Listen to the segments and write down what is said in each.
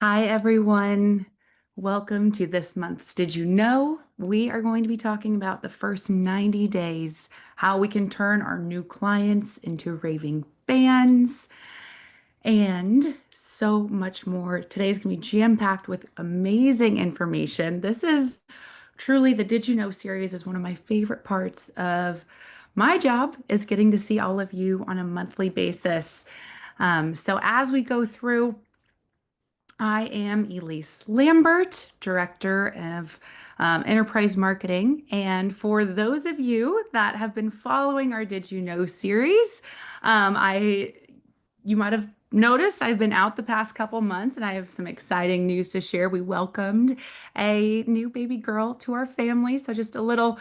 Hi, everyone. Welcome to this month's Did You Know? We are going to be talking about the first 90 days, how we can turn our new clients into raving fans, and so much more. Today's going to be jam-packed with amazing information. This is truly the Did You Know series is one of my favorite parts of my job is getting to see all of you on a monthly basis. So as we go through, I am Elise Lambert, Director of Enterprise Marketing. And for those of you that have been following our Did You Know series, you might have noticed I've been out the past couple months and I have some exciting news to share. We welcomed a new baby girl to our family. So just a little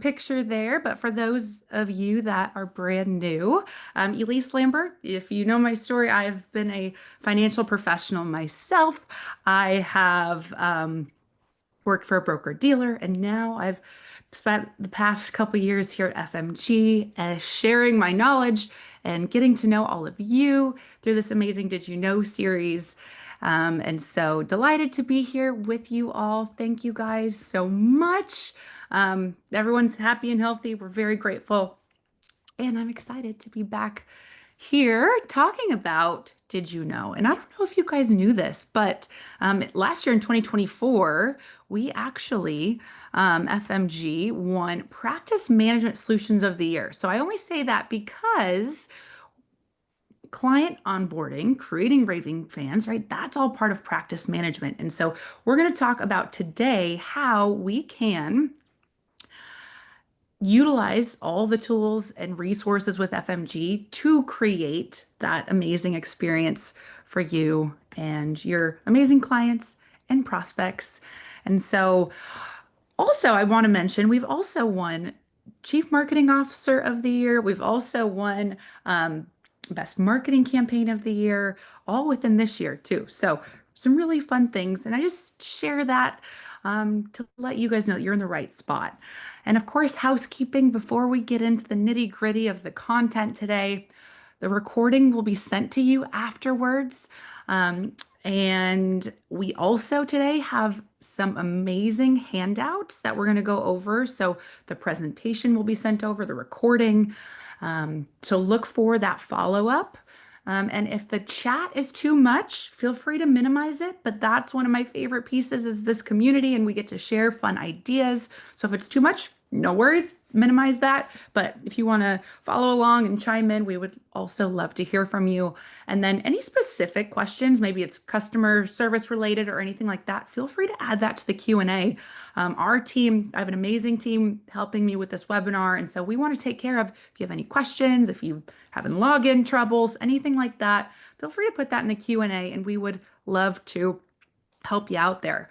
picture there. But for those of you that are brand new, Elise Lambert, if you know my story, I've been a financial professional myself. I have worked for a broker dealer, and now I've spent the past couple years here at FMG sharing my knowledge and getting to know all of you through this amazing Did You Know series. And so delighted to be here with you all. Thank you guys so much. Everyone's happy and healthy. We're very grateful. And I'm excited to be back here talking about Did You Know? And I don't know if you guys knew this, but last year in 2024, we actually, FMG, won Practice Management Solutions of the Year. So I only say that because client onboarding, creating raving fans, right? That's all part of practice management. And so we're going to talk about today how we can utilize all the tools and resources with FMG to create that amazing experience for you and your amazing clients and prospects. And so, also, I want to mention we've also won Chief Marketing Officer of the Year. We've also won Best Marketing Campaign of the Year, all within this year, too. So, some really fun things. And I just share that to let you guys know that you're in the right spot. And of course, housekeeping before we get into the nitty-gritty of the content today. The recording will be sent to you afterwards. And we also today have some amazing handouts that we're going to go over. So the presentation will be sent over, the recording. So look for that follow-up. And if the chat is too much, feel free to minimize it. But that's one of my favorite pieces is this community and we get to share fun ideas. So if it's too much, no worries, minimize that. But if you want to follow along and chime in, we would also love to hear from you. And then any specific questions, maybe it's customer service related or anything like that, feel free to add that to the Q&A. Our team, I have an amazing team helping me with this webinar. And so we want to take care of if you have any questions, if you having login troubles, anything like that, feel free to put that in the Q&A and we would love to help you out there.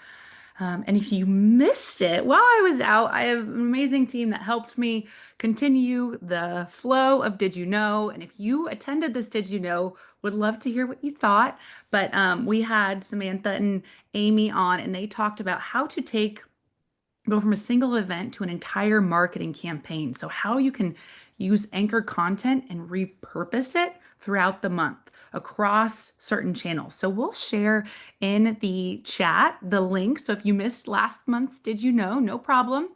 And if you missed it while I was out, I have an amazing team that helped me continue the flow of Did You Know? And if you attended this Did You Know, would love to hear what you thought. But we had Samantha and Amy on, and they talked about how to go from a single event to an entire marketing campaign. So how you can use anchor content and repurpose it throughout the month across certain channels. So we'll share in the chat the link. So if you missed last month's Did You Know? No problem.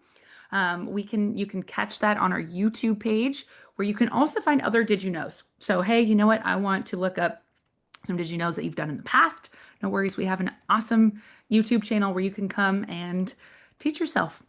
You can catch that on our YouTube page where you can also find other Did You Knows. So hey, you know what? I want to look up some Did You Knows that you've done in the past. No worries. We have an awesome YouTube channel where you can come and teach yourself.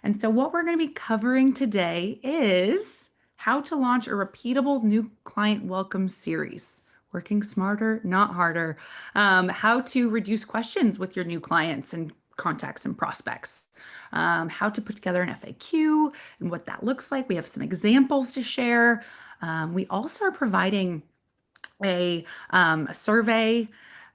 And so what we're going to be covering today is how to launch a repeatable new client welcome series. Working smarter, not harder. How to reduce questions with your new clients and contacts and prospects. How to put together an FAQ and what that looks like. We have some examples to share. We also are providing a survey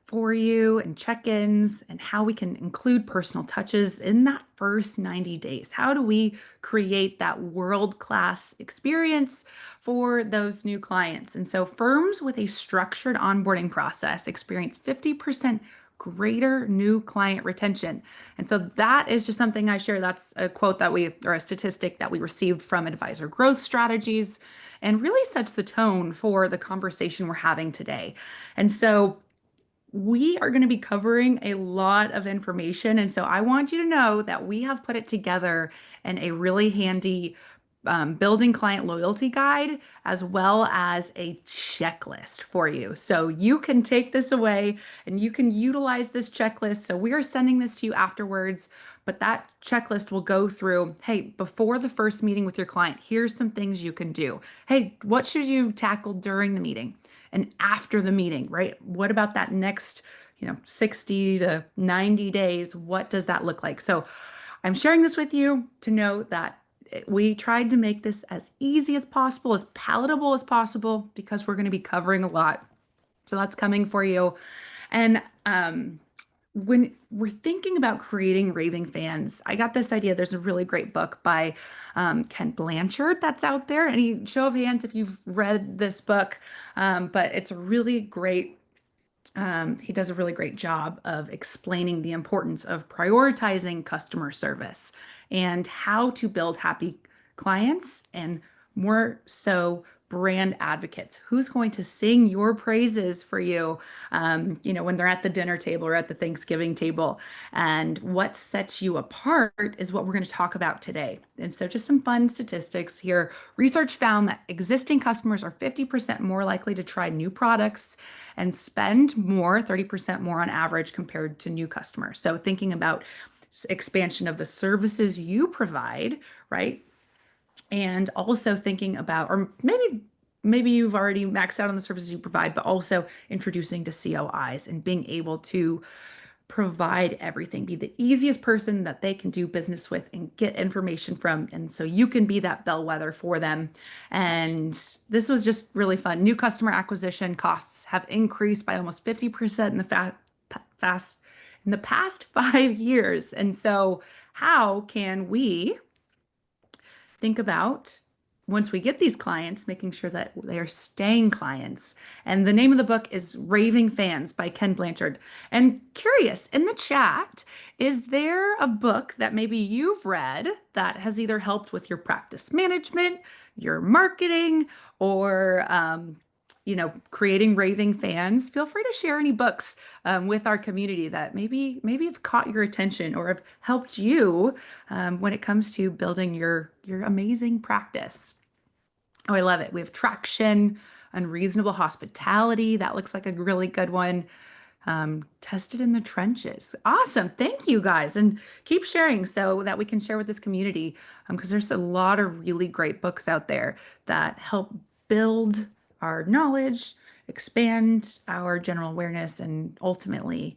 for you and check-ins and how we can include personal touches in that first 90 days. How do we create that world-class experience for those new clients? And so firms with a structured onboarding process experience 50% greater new client retention. And so that is just something I share. That's a quote or a statistic that we received from Advisor Growth Strategies and really sets the tone for the conversation we're having today. And so we are going to be covering a lot of information. And so I want you to know that we have put it together in a really handy building client loyalty guide, as well as a checklist for you. So you can take this away and you can utilize this checklist. So we are sending this to you afterwards, but that checklist will go through, hey, before the first meeting with your client, here's some things you can do. Hey, what should you tackle during the meeting? And after the meeting, right? What about that next, 60 to 90 days? What does that look like? So I'm sharing this with you to know that we tried to make this as easy as possible, as palatable as possible, because we're going to be covering a lot. So that's coming for you. And when we're thinking about creating raving fans, I got this idea. There's a really great book by Ken Blanchard that's out there. Any show of hands if you've read this book, but it's a really great he does a really great job of explaining the importance of prioritizing customer service and how to build happy clients and more so brand advocates. Who's going to sing your praises for you, when they're at the dinner table or at the Thanksgiving table? And what sets you apart is what we're going to talk about today. And so, just some fun statistics here. Research found that existing customers are 50% more likely to try new products and spend more, 30% more on average compared to new customers. So, thinking about expansion of the services you provide, right? And also thinking about, or maybe you've already maxed out on the services you provide, but also introducing to COIs and being able to provide everything, be the easiest person that they can do business with and get information from. And so you can be that bellwether for them. And this was just really fun. New customer acquisition costs have increased by almost 50% in the fast in the past 5 years. And so how can we think about once we get these clients, making sure that they are staying clients? And the name of the book is Raving Fans by Ken Blanchard. And curious, in the chat, is there a book that maybe you've read that has either helped with your practice management, your marketing, or creating raving fans? Feel free to share any books with our community that maybe have caught your attention or have helped you when it comes to building your amazing practice. Oh, I love it. We have traction, unreasonable hospitality. That looks like a really good one. Tested in the trenches. Awesome. Thank you guys. And keep sharing so that we can share with this community because there's a lot of really great books out there that help build our knowledge, expand our general awareness, and ultimately,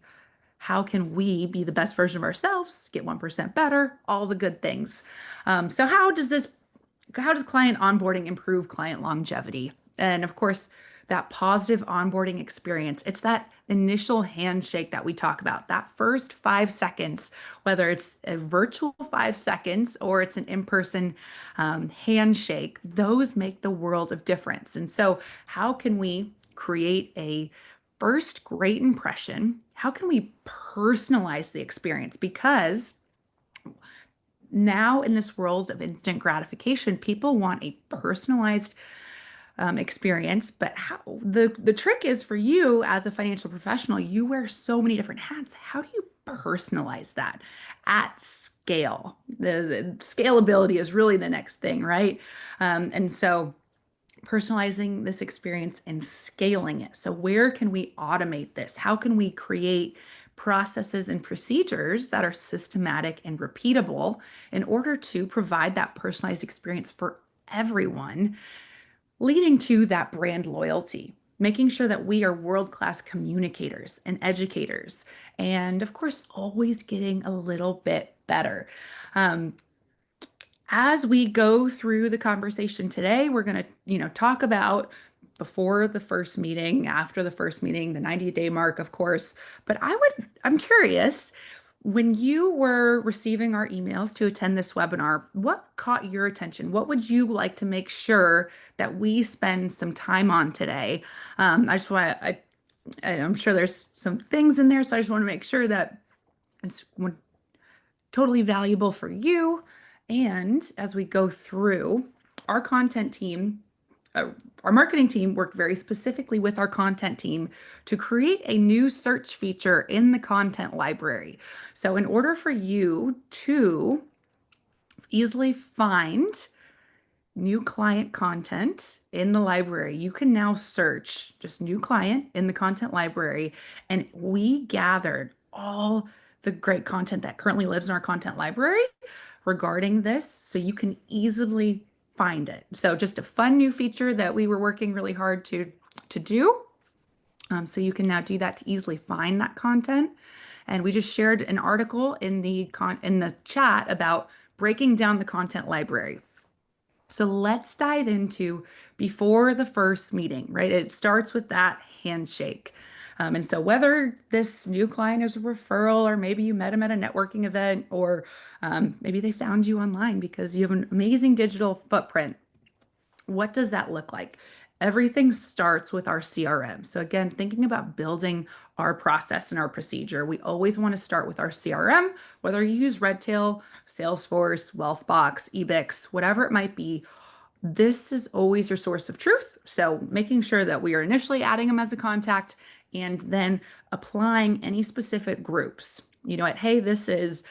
how can we be the best version of ourselves, get 1% better, all the good things. So how does client onboarding improve client longevity? And of course, that positive onboarding experience, it's that initial handshake that we talk about, that first 5 seconds, whether it's a virtual 5 seconds or it's an in-person handshake, those make the world of difference. And so, how can we create a first great impression? How can we personalize the experience? Because now in this world of instant gratification, people want a personalized experience. But how the trick is for you as a financial professional, you wear so many different hats. How do you personalize that at scale? The scalability is really the next thing, right? And so personalizing this experience and scaling it. So where can we automate this? How can we create processes and procedures that are systematic and repeatable in order to provide that personalized experience for everyone, leading to that brand loyalty? Making sure that we are world-class communicators and educators, and of course, always getting a little bit better. As we go through the conversation today, we're going to, talk about before the first meeting, after the first meeting, the 90-day mark, of course. But I'm curious, when you were receiving our emails to attend this webinar, what caught your attention? What would you like to make sure that we spend some time on today? I'm sure there's some things in there, so I just want to make sure that it's totally valuable for you. And as we go through, our content team our marketing team worked very specifically with our content team to create a new search feature in the content library. So in order for you to easily find new client content in the library, you can now search just new client in the content library. And we gathered all the great content that currently lives in our content library regarding this so you can easily find it. So just a fun new feature that we were working really hard to do. So you can now do that to easily find that content. And we just shared an article in the chat about breaking down the content library. So let's dive into before the first meeting, right? It starts with that handshake. And so whether this new client is a referral, or maybe you met them at a networking event, or maybe they found you online because you have an amazing digital footprint, what does that look like? Everything starts with our CRM. So again, thinking about building our process and our procedure, we always want to start with our CRM, whether you use Redtail, Salesforce, Wealthbox, Ebix, whatever it might be. This is always your source of truth. So making sure that we are initially adding them as a contact and then applying any specific groups. You know what? Hey, this is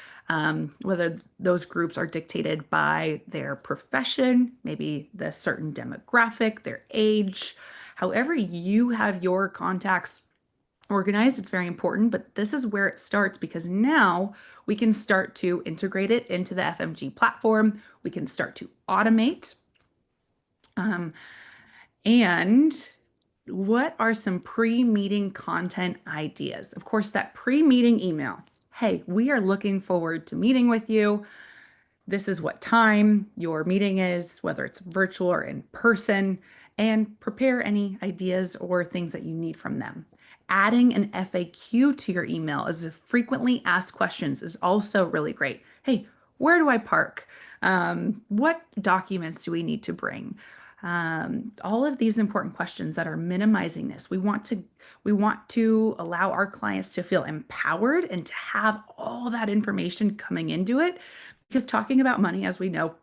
whether those groups are dictated by their profession, maybe the certain demographic, their age, however you have your contacts organized, it's very important, but this is where it starts because now we can start to integrate it into the FMG platform. We can start to automate. And what are some pre-meeting content ideas? Of course, that pre-meeting email. Hey, we are looking forward to meeting with you. This is what time your meeting is, whether it's virtual or in person, and prepare any ideas or things that you need from them. Adding an FAQ to your email as a frequently asked questions is also really great. Hey, where do I park? What documents do we need to bring? All of these important questions that are minimizing this. We want to allow our clients to feel empowered and to have all that information coming into it. Because talking about money, as we know,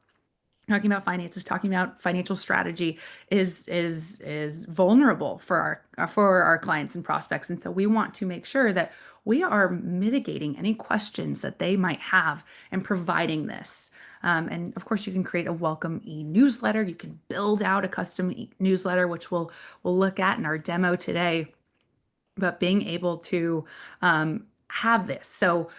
talking about finances, talking about financial strategy is vulnerable for our clients and prospects. And so we want to make sure that we are mitigating any questions that they might have and providing this. And of course, you can create a welcome e-newsletter. You can build out a custom newsletter, which we'll look at in our demo today. But being able to have this. So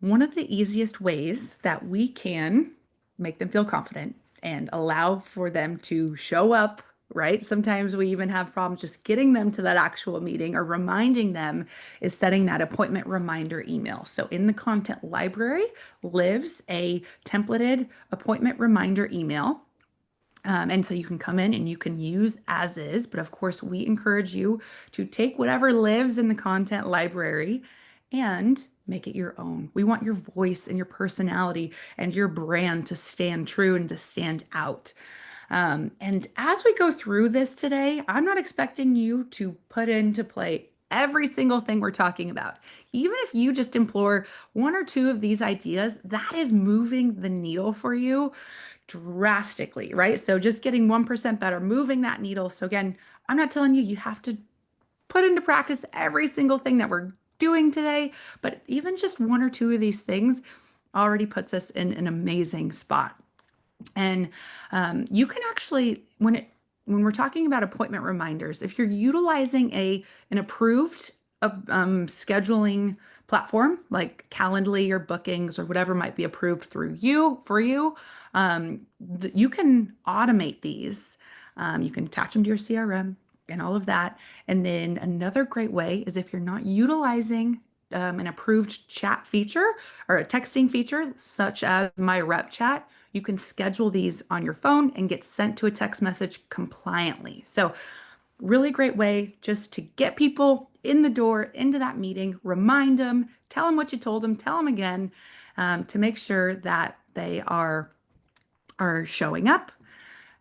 one of the easiest ways that we can make them feel confident and allow for them to show up, right? Sometimes we even have problems just getting them to that actual meeting or reminding them is setting that appointment reminder email. So in the content library lives a templated appointment reminder email. And so you can come in and you can use as is, but of course we encourage you to take whatever lives in the content library and make it your own. We want your voice and your personality and your brand to stand true and to stand out. And as we go through this today, I'm not expecting you to put into play every single thing we're talking about. Even if you just implore one or two of these ideas, that is moving the needle for you drastically, right? So just getting 1% better, moving that needle. So again, I'm not telling you you have to put into practice every single thing that we're doing today, but even just one or two of these things already puts us in an amazing spot. And you can actually, when we're talking about appointment reminders, if you're utilizing an approved scheduling platform like Calendly or Bookings or whatever might be approved through you for you, you can automate these. You can attach them to your CRM and all of that. And then another great way is if you're not utilizing an approved chat feature or a texting feature, such as My Rep Chat, you can schedule these on your phone and get sent to a text message compliantly. So really great way just to get people in the door, into that meeting, remind them, tell them what you told them, tell them again, to make sure that they are showing up.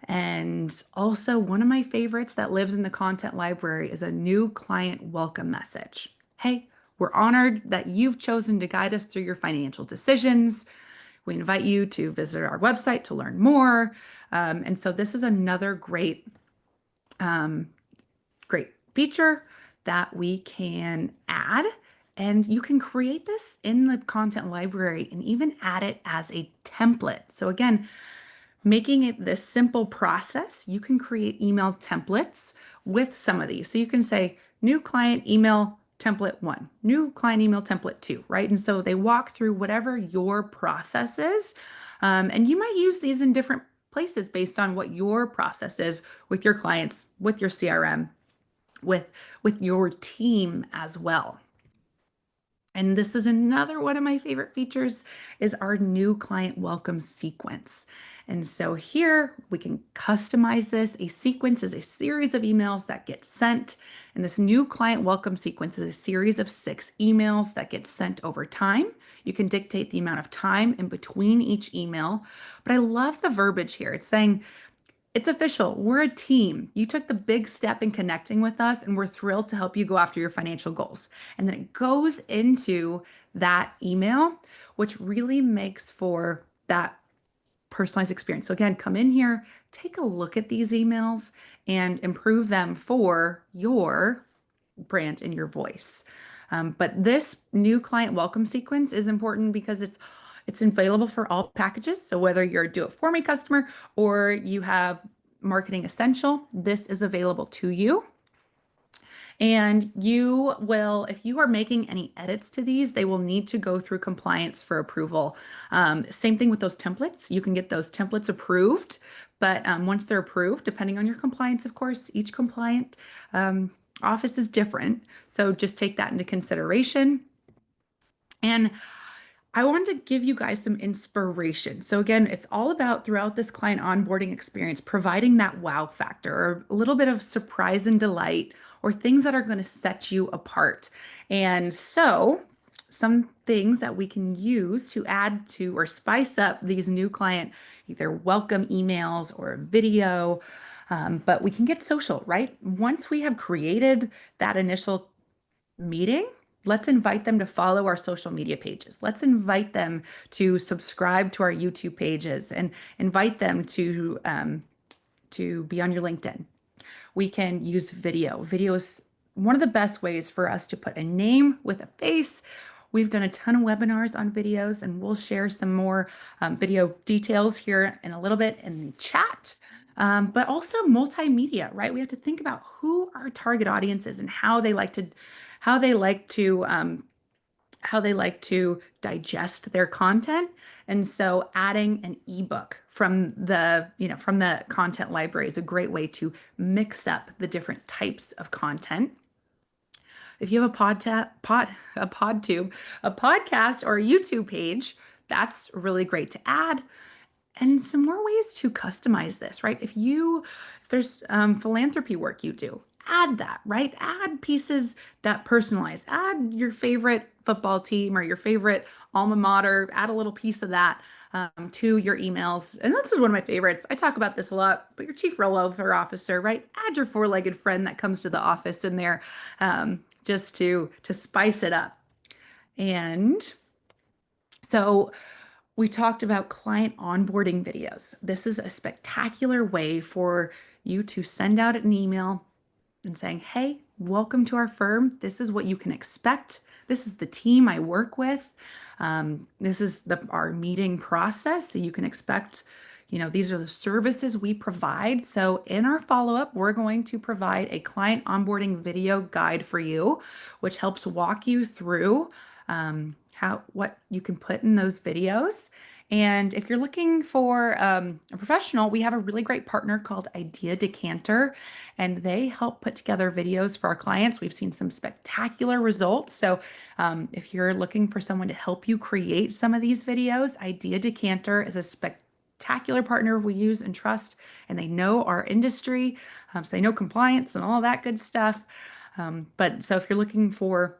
And also one of my favorites that lives in the content library is a new client welcome message. Hey, we're honored that you've chosen to guide us through your financial decisions. We invite you to visit our website to learn more. And so this is another great Um, Great feature that we can add. And you can create this in the content library and even add it as a template. So again, making it this simple process, you can create email templates with some of these. So you can say new client email template one, new client email template two, right? And so they walk through whatever your process is. And you might use these in different places based on what your process is with your clients, with your CRM, with with your team as well. And this is another one of my favorite features is our new client welcome sequence. And so here we can customize this. A sequence is a series of emails that get sent. And this new client welcome sequence is a series of 6 emails that get sent over time. You can dictate the amount of time in between each email. But I love the verbiage here. It's saying, it's official. We're a team. You took the big step in connecting with us, and we're thrilled to help you go after your financial goals. And then it goes into that email, which really makes for that personalized experience. So, again, come in here, take a look at these emails, and improve them for your brand and your voice. But this new client welcome sequence is important because it's available for all packages. So whether you're a do-it-for-me customer or you have marketing essential, this is available to you. And you will, if you are making any edits to these, they will need to go through compliance for approval. Same thing with those templates. You can get those templates approved, but once they're approved, depending on your compliance, of course, each compliant office is different. So just take that into consideration. And I wanted to give you guys some inspiration. So again, it's all about throughout this client onboarding experience, providing that wow factor or a little bit of surprise and delight or things that are going to set you apart. And so some things that we can use to add to or spice up these new client, either welcome emails or a video, but we can get social, right? Once we have created that initial meeting, let's invite them to follow our social media pages. Let's invite them to subscribe to our YouTube pages and invite them to be on your LinkedIn. We can use video. Video is one of the best ways for us to put a name with a face. We've done a ton of webinars on videos, and we'll share some more video details here in a little bit in the chat. But also multimedia, right? We have to think about who our target audience is and how they like to how they like to digest their content. And so adding an ebook from the content library is a great way to mix up the different types of content. If you have a PodTube, a podcast or a YouTube page, that's really great to add. And some more ways to customize this, right? If there's philanthropy work you do, add that, right? Add pieces that personalize. Add your favorite football team or your favorite alma mater. Add a little piece of that to your emails. And this is one of my favorites. I talk about this a lot, but your chief rollover officer, right? Add your four-legged friend that comes to the office in there, just to spice it up. And so we talked about client onboarding videos. This is a spectacular way for you to send out an email and saying, hey, welcome to our firm. This is what you can expect. This is the team I work with. This is our meeting process. So you can expect, these are the services we provide. So in our follow-up, we're going to provide a client onboarding video guide for you, which helps walk you through what you can put in those videos. And if you're looking for a professional, we have a really great partner called Idea Decanter, and they help put together videos for our clients. We've seen some spectacular results. So if you're looking for someone to help you create some of these videos, Idea Decanter is a spectacular partner we use and trust, and they know our industry, so they know compliance and all that good stuff. But so if you're looking for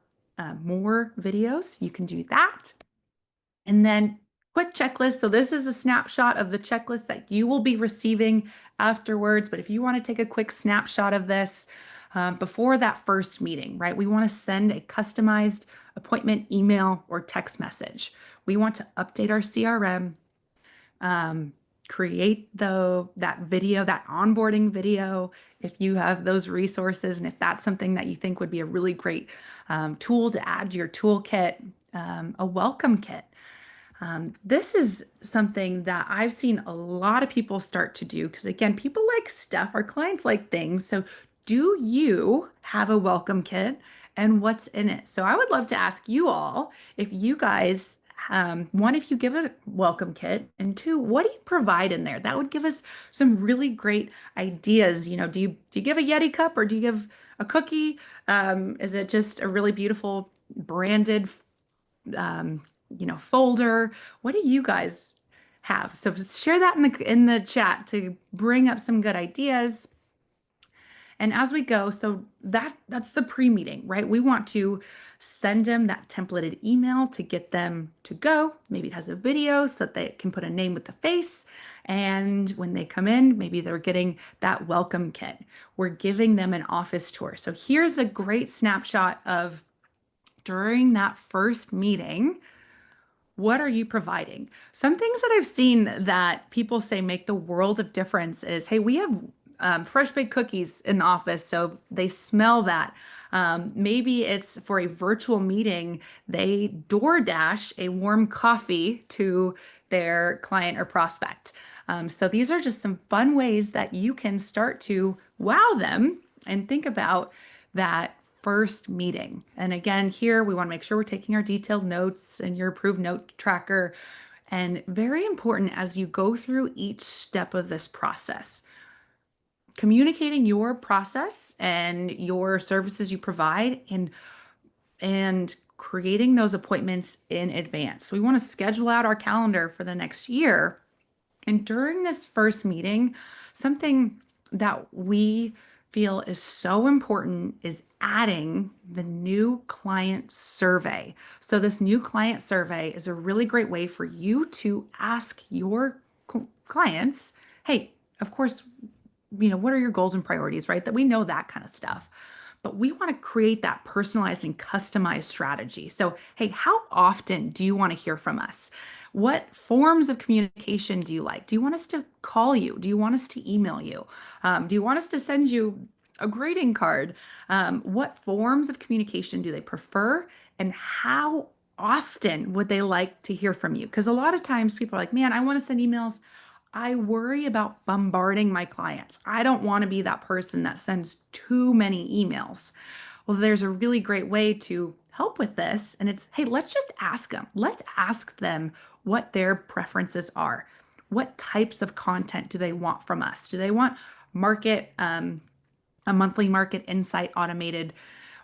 more videos, you can do that. And then quick checklist. So this is a snapshot of the checklist that you will be receiving afterwards. But if you want to take a quick snapshot of this before that first meeting, right? We want to send a customized appointment email or text message. We want to update our CRM. create that video, that onboarding video, if you have those resources, and if that's something that you think would be a really great tool to add to your toolkit, a welcome kit. This is something that I've seen a lot of people start to do because, again, people like stuff, our clients like things. So, do you have a welcome kit and what's in it? So, I would love to ask you all if you guys, one, if you give a welcome kit, and two, what do you provide in there? That would give us some really great ideas. Do you give a Yeti cup or do you give a cookie? Is it just a really beautiful branded um, folder? What do you guys have? So share that in the chat to bring up some good ideas. And as we go, so that's the pre-meeting, right? We want to send them that templated email to get them to go. Maybe it has a video so that they can put a name with the face. And when they come in, maybe they're getting that welcome kit. We're giving them an office tour. So here's a great snapshot of during that first meeting. What are you providing? Some things that I've seen that people say make the world of difference is, hey, we have fresh baked cookies in the office, so they smell that. Maybe it's for a virtual meeting, they DoorDash a warm coffee to their client or prospect. So these are just some fun ways that you can start to wow them and think about that first meeting. And again, here we want to make sure we're taking our detailed notes and your approved note tracker. And very important as you go through each step of this process, communicating your process and your services you provide and creating those appointments in advance. We want to schedule out our calendar for the next year. And during this first meeting, something that we feel is so important is adding the new client survey. So, this new client survey is a really great way for you to ask your clients, hey, of course, what are your goals and priorities, right? That we know that kind of stuff. But we want to create that personalized and customized strategy. So, hey, how often do you want to hear from us? What forms of communication do you like? Do you want us to call you? Do you want us to email you? Do you want us to send you a greeting card? What forms of communication do they prefer? And how often would they like to hear from you? Because a lot of times people are like, man, I want to send emails. I worry about bombarding my clients. I don't want to be that person that sends too many emails. Well, there's a really great way to help with this. And it's, hey, let's just ask them. Let's ask them what their preferences are. What types of content do they want from us? Do they want a monthly market insight automated?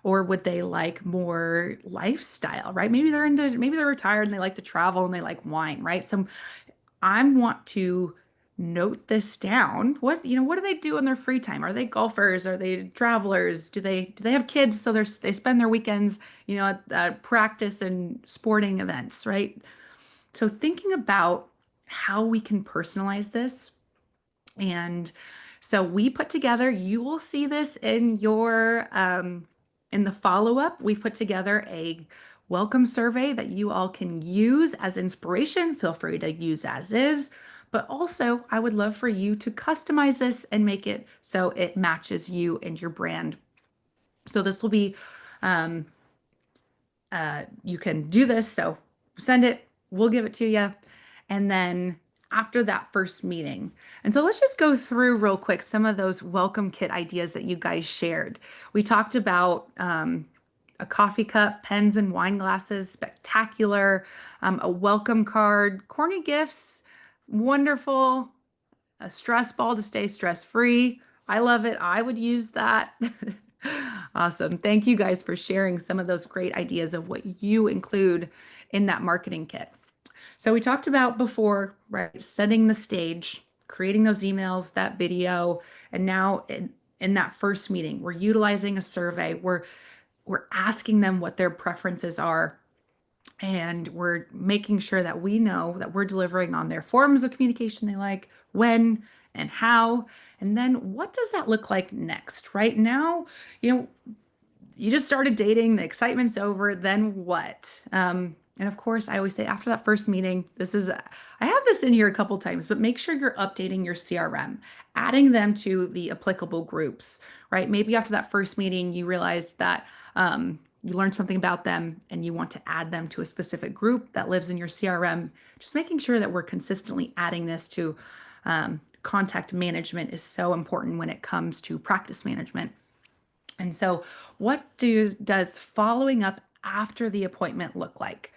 Or would they like more lifestyle, right? Maybe they're retired and they like to travel and they like wine, right? So I want to note this down. What do they do in their free time? Are they golfers? Are they travelers? Do they have kids so they spend their weekends, at practice and sporting events, right? So thinking about how we can personalize this. And so we put together, you will see this in the follow-up, we've put together a welcome survey that you all can use as inspiration. Feel free to use as is, but also I would love for you to customize this and make it so it matches you and your brand. So this will be, you can do this. So send it, we'll give it to you. And then after that first meeting. And so let's just go through real quick some of those welcome kit ideas that you guys shared. We talked about a coffee cup, pens and wine glasses, spectacular, a welcome card, corny gifts, wonderful, a stress ball to stay stress-free. I love it. I would use that. Awesome. Thank you guys for sharing some of those great ideas of what you include in that marketing kit. So we talked about before, right, setting the stage, creating those emails, that video, and now in that first meeting, we're utilizing a survey. We're asking them what their preferences are, and we're making sure that we know that we're delivering on their forms of communication they like, when and how, and then what does that look like next, right? Now, you just started dating, the excitement's over, then what? And of course, I always say after that first meeting, I have this in here a couple times, but make sure you're updating your CRM, adding them to the applicable groups, right? Maybe after that first meeting, you realize that you learned something about them and you want to add them to a specific group that lives in your CRM. Just making sure that we're consistently adding this to contact management is so important when it comes to practice management. And so, does following up after the appointment look like?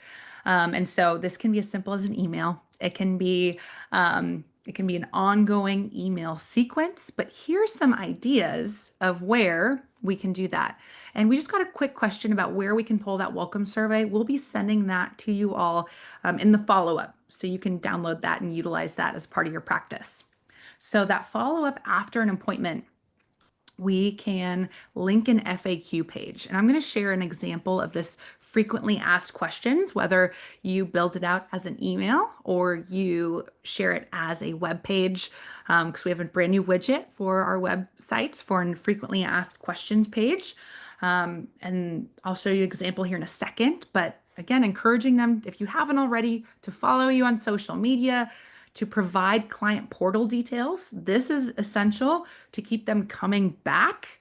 And so, this can be as simple as an email. It can be an ongoing email sequence. But here's some ideas of where we can do that. And we just got a quick question about where we can pull that welcome survey. We'll be sending that to you all in the follow up, so you can download that and utilize that as part of your practice. So that follow up after an appointment, we can link an FAQ page. And I'm going to share an example of this frequently asked questions, whether you build it out as an email or you share it as a web page, because we have a brand new widget for our websites for a frequently asked questions page. And I'll show you an example here in a second. But again, encouraging them, if you haven't already, to follow you on social media, to provide client portal details. This is essential to keep them coming back.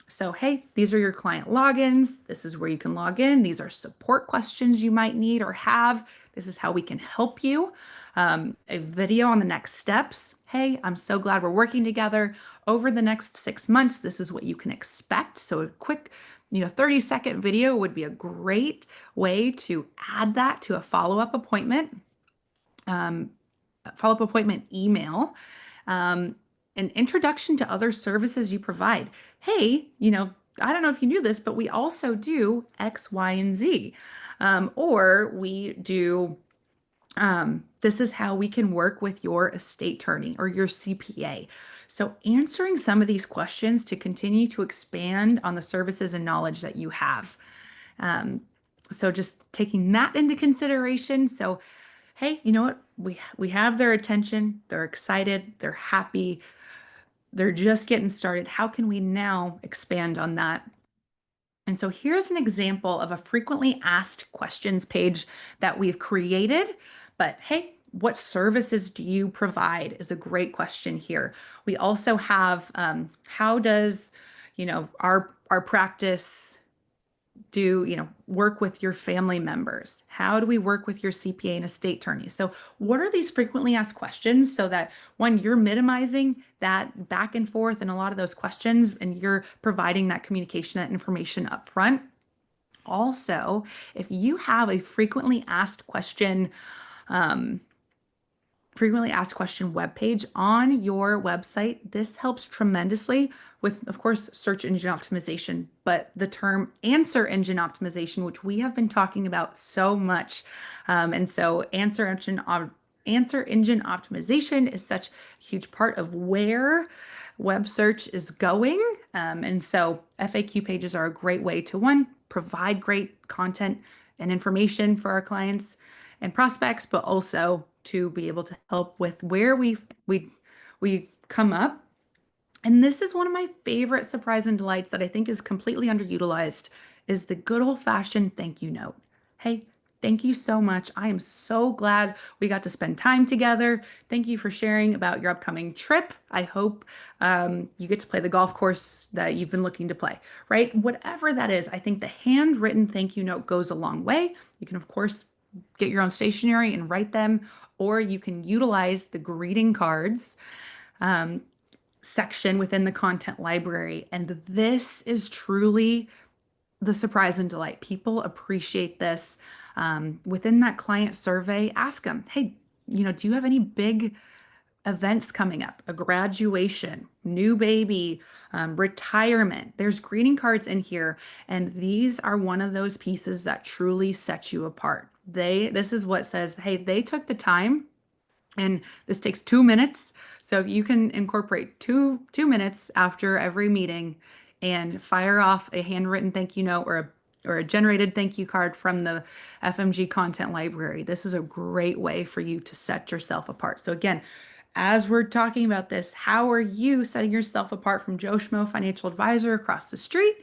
So, hey, these are your client logins. This is where you can log in. These are support questions you might need or have. This is how we can help you. A video on the next steps. Hey, I'm so glad we're working together. Over the next 6 months, this is what you can expect. So a quick 30-second video would be a great way to add that to a follow-up appointment. Follow-up appointment email, an introduction to other services you provide. Hey, I don't know if you knew this, but we also do X, Y, and Z. Or we do, this is how we can work with your estate attorney or your CPA. So answering some of these questions to continue to expand on the services and knowledge that you have. So just taking that into consideration. So hey, you know what? We have their attention. They're excited. They're happy. They're just getting started. How can we now expand on that? And so here's an example of a frequently asked questions page that we've created. But hey, what services do you provide is a great question here. We also have how does our practice work with your family members? How do we work with your CPA and estate attorney? So what are these frequently asked questions so that one, you're minimizing that back and forth and a lot of those questions and you're providing that communication, that information up front. Also, if you have a frequently asked question webpage on your website, this helps tremendously with, of course, search engine optimization, but the term answer engine optimization, which we have been talking about so much. And so answer engine optimization is such a huge part of where web search is going. And so FAQ pages are a great way to, one, provide great content and information for our clients and prospects, but also to be able to help with where we come up. And this is one of my favorite surprise and delights that I think is completely underutilized, is the good old-fashioned thank you note. Hey, thank you so much. I am so glad we got to spend time together. Thank you for sharing about your upcoming trip. I hope you get to play the golf course that you've been looking to play, right? Whatever that is, I think the handwritten thank you note goes a long way. You can, of course, get your own stationery and write them, or you can utilize the greeting cards section within the content library. And this is truly the surprise and delight. People appreciate this. Within that client survey, ask them, hey, do you have any big events coming up? A graduation, new baby, retirement. There's greeting cards in here, and these are one of those pieces that truly set you apart. This is what says, hey, they took the time, and this takes 2 minutes. So if you can incorporate two minutes after every meeting and fire off a handwritten thank you note or a generated thank you card from the FMG content library, this is a great way for you to set yourself apart. So again, as we're talking about this, how are you setting yourself apart from Joe Schmo financial advisor across the street?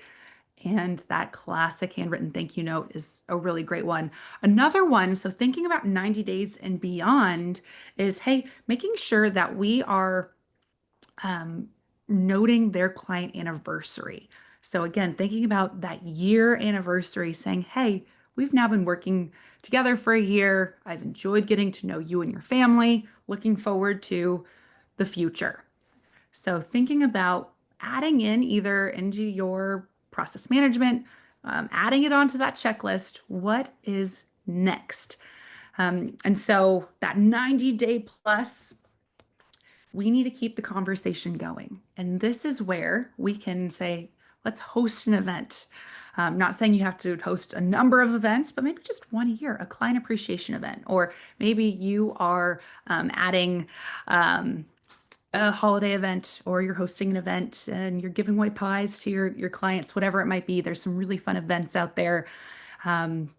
And that classic handwritten thank you note is a really great one. Another one, so thinking about 90 days and beyond, is hey, making sure that we are um, noting their client anniversary. So again, thinking about that year anniversary, saying, hey, we've now been working together for a year. I've enjoyed getting to know you and your family. Looking forward to the future. So thinking about adding in either into your process management, adding it onto that checklist, what is next? And so that 90-day plus, we need to keep the conversation going. And this is where we can say, let's host an event. Not saying you have to host a number of events, but maybe just one a year, a client appreciation event. Or maybe you are adding a holiday event, or you're hosting an event and you're giving away pies to your clients, whatever it might be. There's some really fun events out there. Um,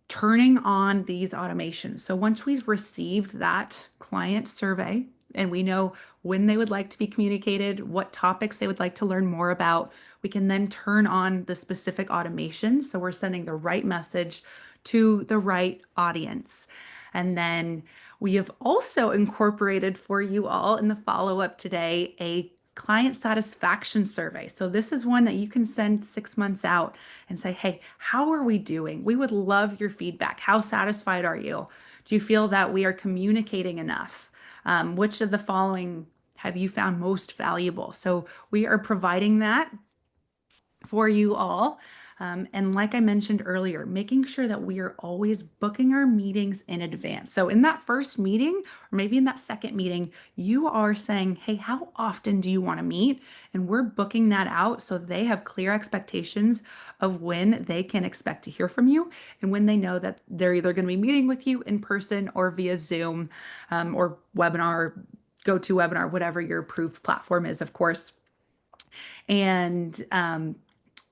Turning on these automations. So once we've received that client survey and we know when they would like to be communicated, what topics they would like to learn more about, we can then turn on the specific automation. So we're sending the right message to the right audience. And then we have also incorporated for you all in the follow-up today a client satisfaction survey. So this is one that you can send 6 months out and say, hey, how are we doing? We would love your feedback. How satisfied are you? Do you feel that we are communicating enough? Which of the following have you found most valuable? So we are providing that for you all. And like I mentioned earlier, making sure that we are always booking our meetings in advance. So in that first meeting, or maybe in that second meeting, you are saying, hey, how often do you want to meet? And we're booking that out so they have clear expectations of when they can expect to hear from you and when they know that they're either going to be meeting with you in person or via Zoom, or webinar, GoToWebinar, whatever your approved platform is, of course. And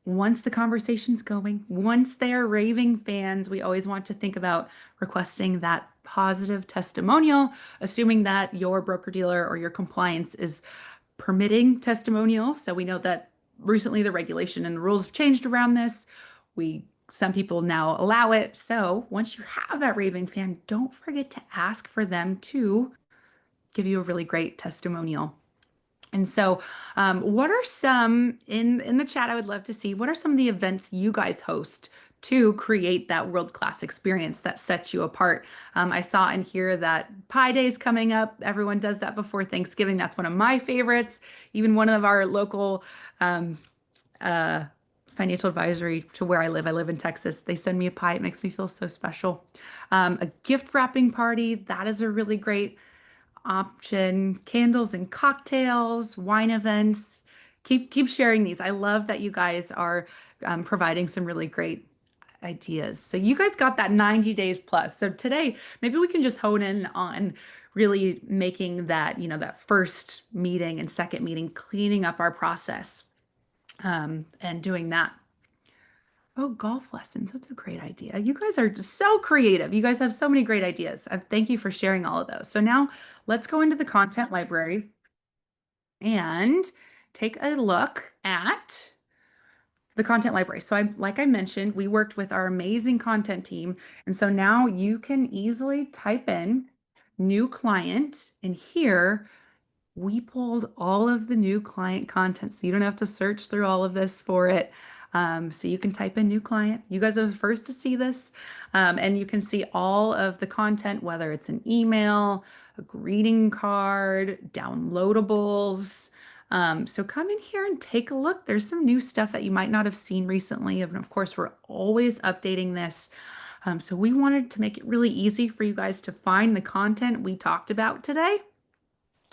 once the conversation's going, once they're raving fans, we always want to think about requesting that positive testimonial, assuming that your broker-dealer or your compliance is permitting testimonial. So we know that recently the regulation and the rules have changed around this. Some people now allow it. So once you have that raving fan, don't forget to ask for them to give you a really great testimonial. And so, what are some in the chat? I would love to see what are some of the events you guys host to create that world-class experience that sets you apart. I saw in here that Pi Day is coming up. Everyone does that before Thanksgiving. That's one of my favorites. Even one of our local uh, financial advisory to where I live in Texas. They send me a pie. It makes me feel so special. A gift wrapping party. That is a really great option. Candles and cocktails, wine events. Keep sharing these. I love that you guys are providing some really great ideas. So you guys got that 90 days plus. So today, maybe we can just hone in on really making that, that first meeting and second meeting, cleaning up our process, and doing that. Oh, golf lessons. That's a great idea. You guys are just so creative. You guys have so many great ideas. Thank you for sharing all of those. So now let's go into the content library and take a look at the content library. So like I mentioned, we worked with our amazing content team. And so now you can easily type in new client, and here we pulled all of the new client content. So you don't have to search through all of this for it. So you can type in new client. You guys are the first to see this. And you can see all of the content, whether it's an email, a greeting card, downloadables. So come in here and take a look. There's some new stuff that you might not have seen recently. And of course, we're always updating this. So we wanted to make it really easy for you guys to find the content we talked about today.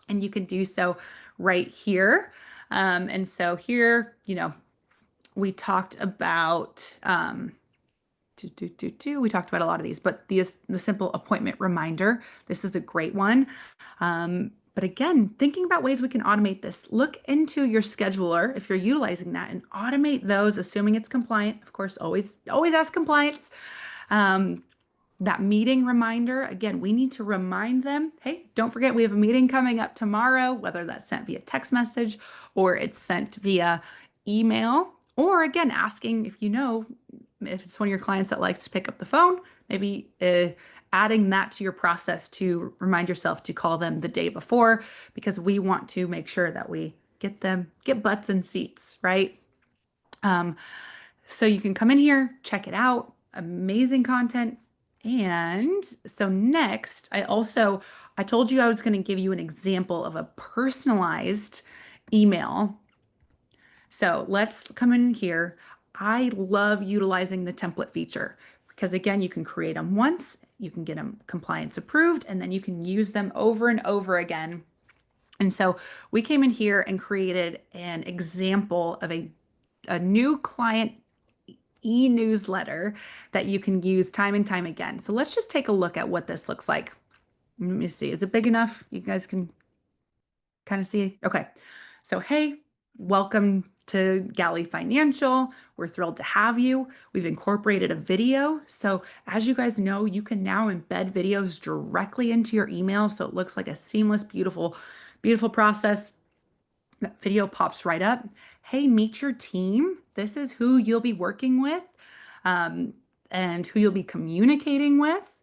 And you can do so right here. And so here, we talked about we talked about a lot of these, but the simple appointment reminder, this is a great one. But again, thinking about ways we can automate this, look into your scheduler if you're utilizing that and automate those, assuming it's compliant. Of course, always ask compliance. That meeting reminder, again, we need to remind them, hey, don't forget we have a meeting coming up tomorrow, whether that's sent via text message or it's sent via email Or again, asking if if it's one of your clients that likes to pick up the phone, maybe adding that to your process to remind yourself to call them the day before, because we want to make sure that we get butts in seats, right? Um, so you can come in here, check it out, amazing content. And so next, I told you I was going to give you an example of a personalized email. So let's come in here. I love utilizing the template feature because again, you can create them once, you can get them compliance approved, and then you can use them over and over again. And so we came in here and created an example of a new client e-newsletter that you can use time and time again. So let's just take a look at what this looks like. Let me see. Is it big enough? You guys can kind of see. Okay. So, hey, welcome to Galley Financial. We're thrilled to have you. We've incorporated a video. So, as you guys know, you can now embed videos directly into your email. So it looks like a seamless, beautiful, beautiful process. That video pops right up. Hey, meet your team. This is who you'll be working with, um, and who you'll be communicating with.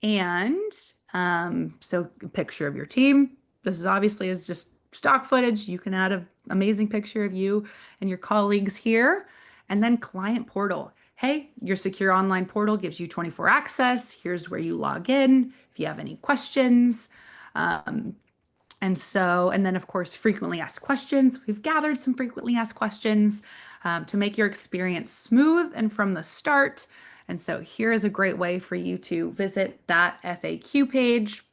And so a picture of your team. This is obviously is just stock footage. You can add an amazing picture of you and your colleagues here. And then client portal. Hey, your secure online portal gives you 24 access. Here's where you log in if you have any questions. Um, and then of course, frequently asked questions. We've gathered some frequently asked questions to make your experience smooth and from the start. And so here is a great way for you to visit that FAQ page.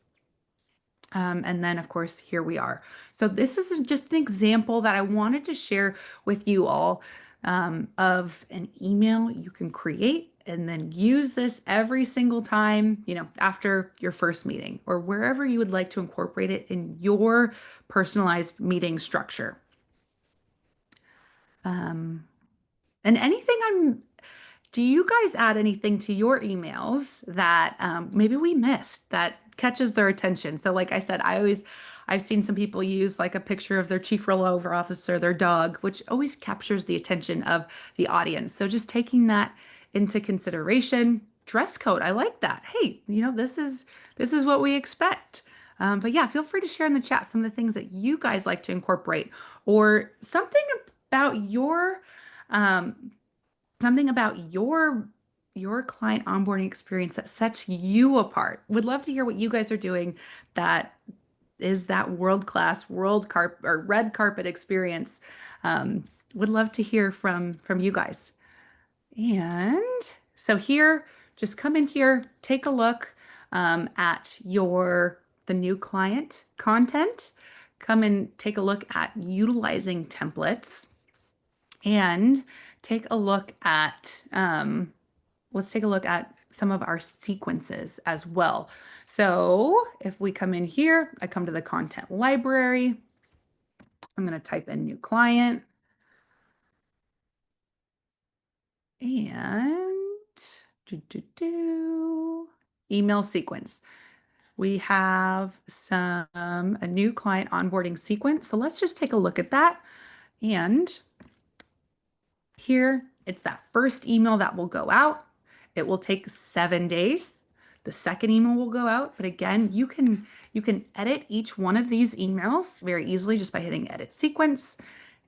And then of course, here we are. So this is just an example that I wanted to share with you all of an email you can create and then use this every single time, after your first meeting or wherever you would like to incorporate it in your personalized meeting structure. And do you guys add anything to your emails that maybe we missed that catches their attention? So, like I said, I've seen some people use like a picture of their chief rollover officer, their dog, which always captures the attention of the audience. So, just taking that into consideration. Dress code, I like that. Hey, this is what we expect. But yeah, feel free to share in the chat some of the things that you guys like to incorporate, or about your um, something about your client onboarding experience that sets you apart. Would love to hear what you guys are doing that is that world-class red carpet experience. Would love to hear from you guys. And so here, just come in here, take a look at the new client content. Come and take a look at utilizing templates. And take a look at, let's take a look at some of our sequences as well. So if we come in here, I come to the content library. I'm going to type in new client. And email sequence. We have a new client onboarding sequence. So let's just take a look at that. And here, it's that first email that will go out. It will take 7 days. The second email will go out. But again, you can edit each one of these emails very easily just by hitting edit sequence.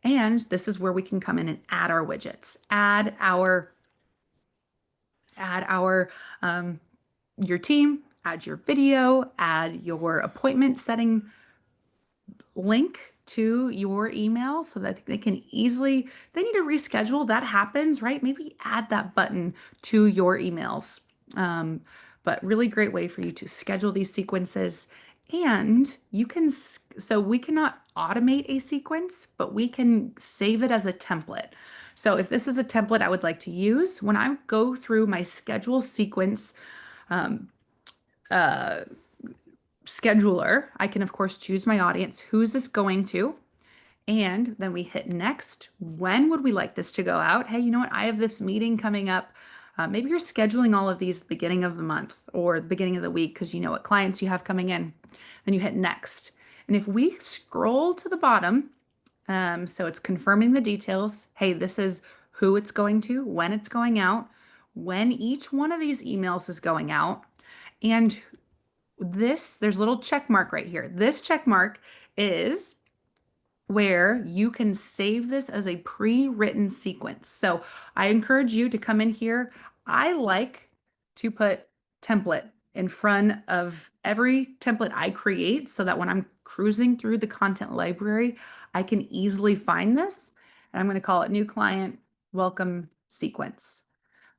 And this is where we can come in and add our widgets, add your team, add your video, add your appointment setting link to your email so that they can easily, if they need to reschedule, that happens, right? Maybe add that button to your emails. But really great way for you to schedule these sequences. And so we cannot automate a sequence, but we can save it as a template. So if this is a template I would like to use, when I go through my schedule sequence scheduler, I can of course choose my audience. Who is this going to? And then we hit next. When would we like this to go out? Hey, you know what? I have this meeting coming up. Maybe you're scheduling all of these at the beginning of the month or the beginning of the week because you know what clients you have coming in. Then you hit next. And if we scroll to the bottom, so it's confirming the details. Hey, this is who it's going to, when it's going out, when each one of these emails is going out, and there's a little check mark right here. This check mark is where you can save this as a pre-written sequence. So I encourage you to come in here. I like to put template in front of every template I create so that when I'm cruising through the content library, I can easily find this. And I'm going to call it new client welcome sequence.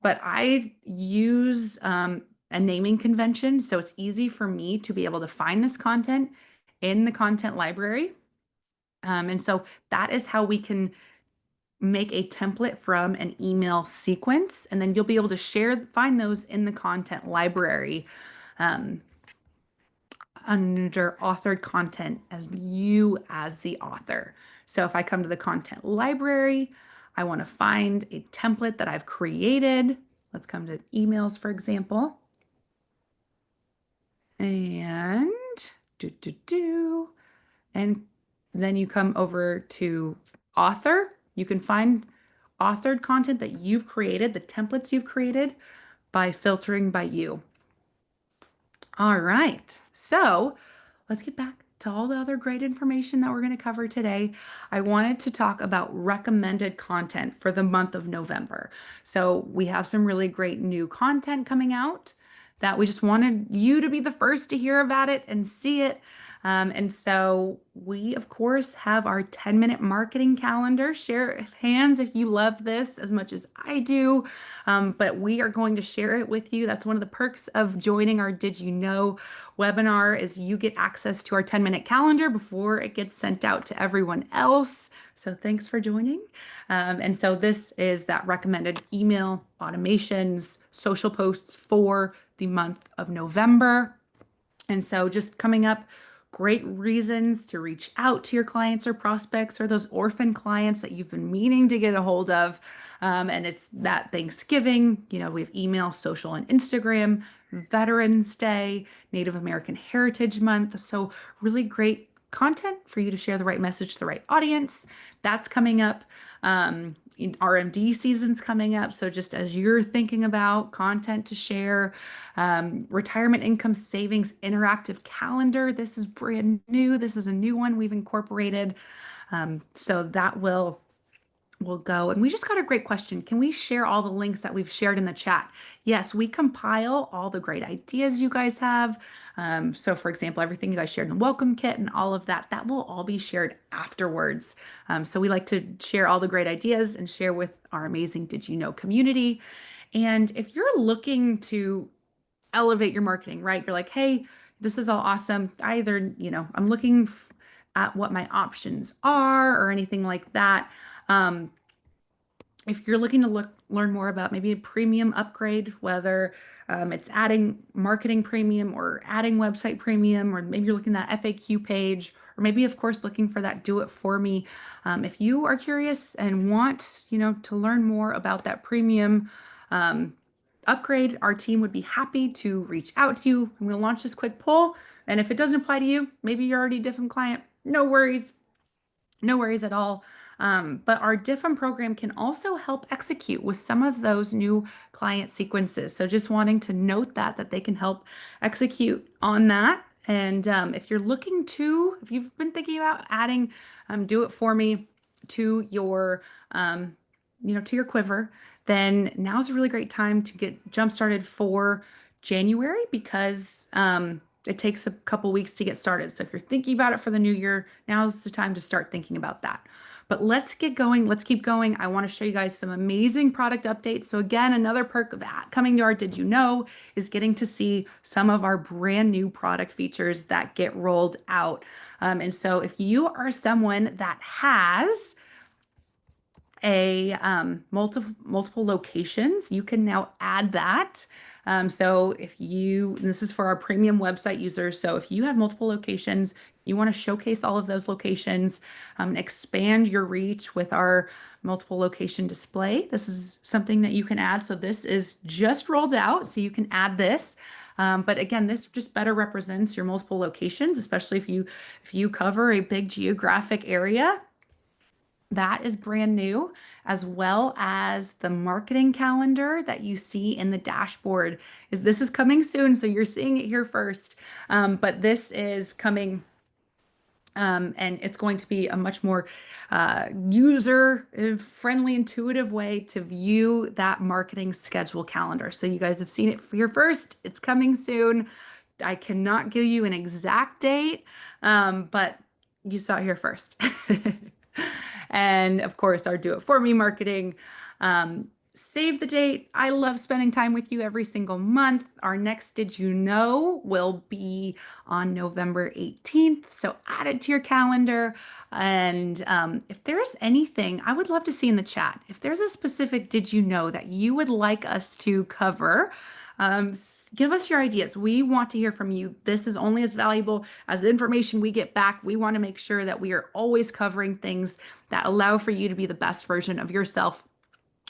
But I use a naming convention so it's easy for me to be able to find this content in the content library. And so that is how we can make a template from an email sequence, and then you'll be able to find those in the content library um, under authored content as you as the author. So if I come to the content library, I want to find a template that I've created. Let's come to emails, for example. And and then you come over to author. You can find authored content that you've created, the templates you've created by filtering by you. All right. So let's get back to all the other great information that we're going to cover today. I wanted to talk about recommended content for the month of November. So we have some really great new content coming out that we just wanted you to be the first to hear about it and see it. And so we, of course, have our 10-minute marketing calendar. Share hands if you love this as much as I do. But we are going to share it with you. That's one of the perks of joining our Did You Know webinar is you get access to our 10-minute calendar before it gets sent out to everyone else. So thanks for joining. And so this is that recommended email automations, social posts for the month of November. And so just coming up, great reasons to reach out to your clients or prospects or those orphan clients that you've been meaning to get a hold of. And it's that Thanksgiving, we have email, social, and Instagram, Veterans Day, Native American Heritage Month. So really great content for you to share the right message to the right audience. That's coming up. RMD season's coming up. So just as you're thinking about content to share, retirement income savings interactive calendar, this is brand new. This is a new one we've incorporated. So that will go. And we just got a great question. Can we share all the links that we've shared in the chat? Yes, we compile all the great ideas you guys have. So for example, everything you guys shared in the welcome kit and all of that, that will all be shared afterwards. So we like to share all the great ideas and share with our amazing Did You Know community. And if you're looking to elevate your marketing, right? You're like, hey, this is all awesome. I'm looking at what my options are or anything like that. If you're looking to learn more about maybe a premium upgrade, whether it's adding marketing premium or adding website premium, or maybe you're looking at that FAQ page, or maybe, of course, looking for that do it for me. If you are curious and want, to learn more about that premium upgrade, our team would be happy to reach out to you. I'm going to launch this quick poll. And if it doesn't apply to you, maybe you're already a different client, no worries. No worries at all. But our different program can also help execute with some of those new client sequences. So just wanting to note that they can help execute on that. And if you've been thinking about adding Do It For Me to your, to your quiver, then now's a really great time to get jump started for January because it takes a couple weeks to get started. So if you're thinking about it for the new year, now's the time to start thinking about that. But let's get going. Let's keep going. I want to show you guys some amazing product updates. So again, another perk of coming to our Did You Know is getting to see some of our brand new product features that get rolled out. And so if you are someone that has a multiple locations, you can now add that. So this is for our premium website users. So if you have multiple locations, you want to showcase all of those locations, expand your reach with our multiple location display. This is something that you can add. So this is just rolled out, so you can add this. But again, this just better represents your multiple locations, especially if you cover a big geographic area. That is brand new, as well as the marketing calendar that you see in the dashboard. This is coming soon, so you're seeing it here first. But this is coming, and it's going to be a much more user-friendly, intuitive way to view that marketing schedule calendar. So you guys have seen it here first. It's coming soon. I cannot give you an exact date, but you saw it here first. And of course, our Do It For Me marketing. Save the date. I love spending time with you every single month. Our next Did You Know will be on November 18th. So add it to your calendar. And if there's anything, I would love to see in the chat. If there's a specific Did You Know that you would like us to cover, give us your ideas. We want to hear from you. This is only as valuable as the information we get back. We want to make sure that we are always covering things that allow for you to be the best version of yourself,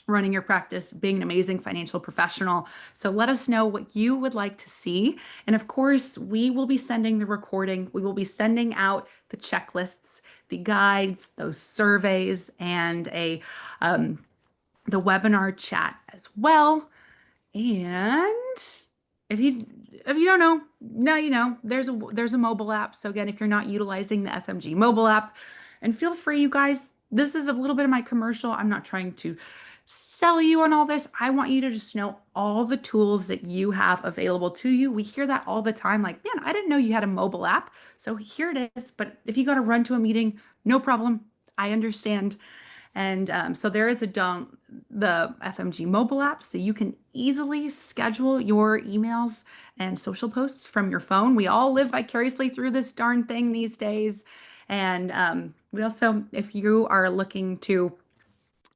running your practice, being an amazing financial professional. So let us know what you would like to see. And of course, we will be sending the recording. We will be sending out the checklists, the guides, those surveys, and the webinar chat as well. And if you don't know, now you know. There's a mobile app. So again, if you're not utilizing the FMG mobile app, and feel free, you guys, this is a little bit of my commercial. I'm not trying to sell you on all this. I want you to just know all the tools that you have available to you. We hear that all the time, like, man, I didn't know you had a mobile app. So here it is. But if you got to run to a meeting, no problem. I understand. And so there is the FMG mobile app, so you can easily schedule your emails and social posts from your phone. We all live vicariously through this darn thing these days. And we also, if you are looking to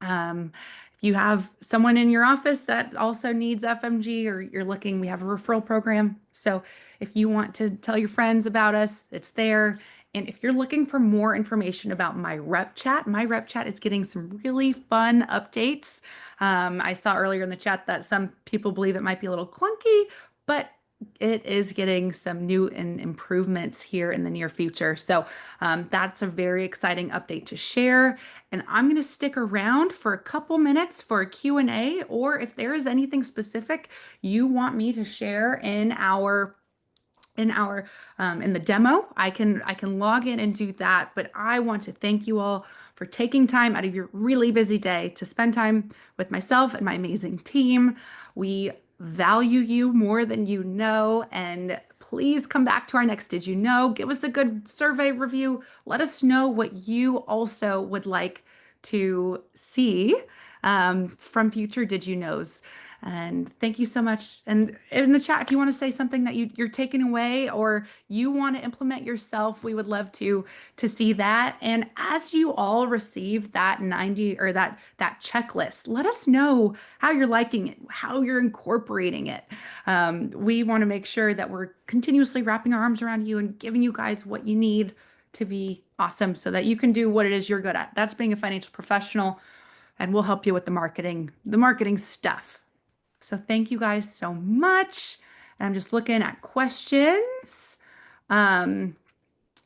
um, if you have someone in your office that also needs FMG, or you're looking, we have a referral program. So if you want to tell your friends about us, it's there. And if you're looking for more information about my rep chat is getting some really fun updates. I saw earlier in the chat that some people believe it might be a little clunky, but it is getting some new and improvements here in the near future. So that's a very exciting update to share. And I'm going to stick around for a couple minutes for a Q&A, or if there is anything specific you want me to share in the demo, I can log in and do that. But I want to thank you all for taking time out of your really busy day to spend time with myself and my amazing team. We value you more than you know, and please come back to our next Did You Know? Give us a good survey review. Let us know what you also would like to see from future Did You Knows. And thank you so much. And in the chat, if you want to say something that you're taking away or you want to implement yourself, we would love to see that. And as you all receive that 90 or that checklist, let us know how you're liking it, how you're incorporating it. We want to make sure that we're continuously wrapping our arms around you and giving you guys what you need to be awesome so that you can do what it is you're good at. That's being a financial professional, and we'll help you with the marketing stuff. So thank you guys so much. And I'm just looking at questions. Um,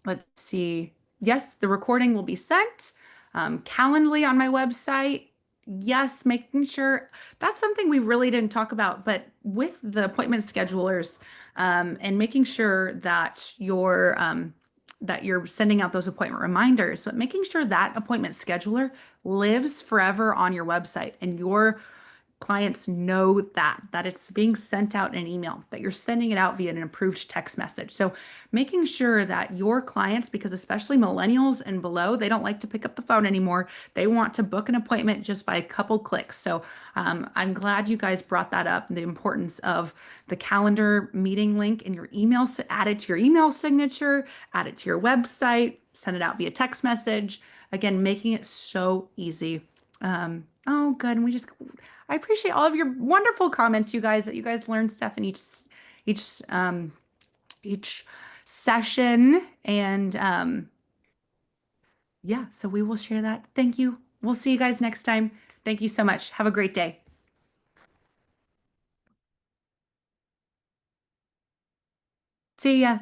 let's see. Yes, the recording will be sent. Calendly on my website. Yes, making sure that's something we really didn't talk about, but with the appointment schedulers, and making sure that you're sending out those appointment reminders, but making sure that appointment scheduler lives forever on your website and your clients know that it's being sent out in an email, that you're sending it out via an approved text message. So making sure that your clients, because especially millennials and below, they don't like to pick up the phone anymore. They want to book an appointment just by a couple clicks. So I'm glad you guys brought that up, the importance of the calendar meeting link in your email. So add it to your email signature, add it to your website, send it out via text message. Again, making it so easy. Oh, good. And I appreciate all of your wonderful comments, you guys, that you guys learn stuff in each session. And yeah, so we will share that. Thank you. We'll see you guys next time. Thank you so much. Have a great day. See ya.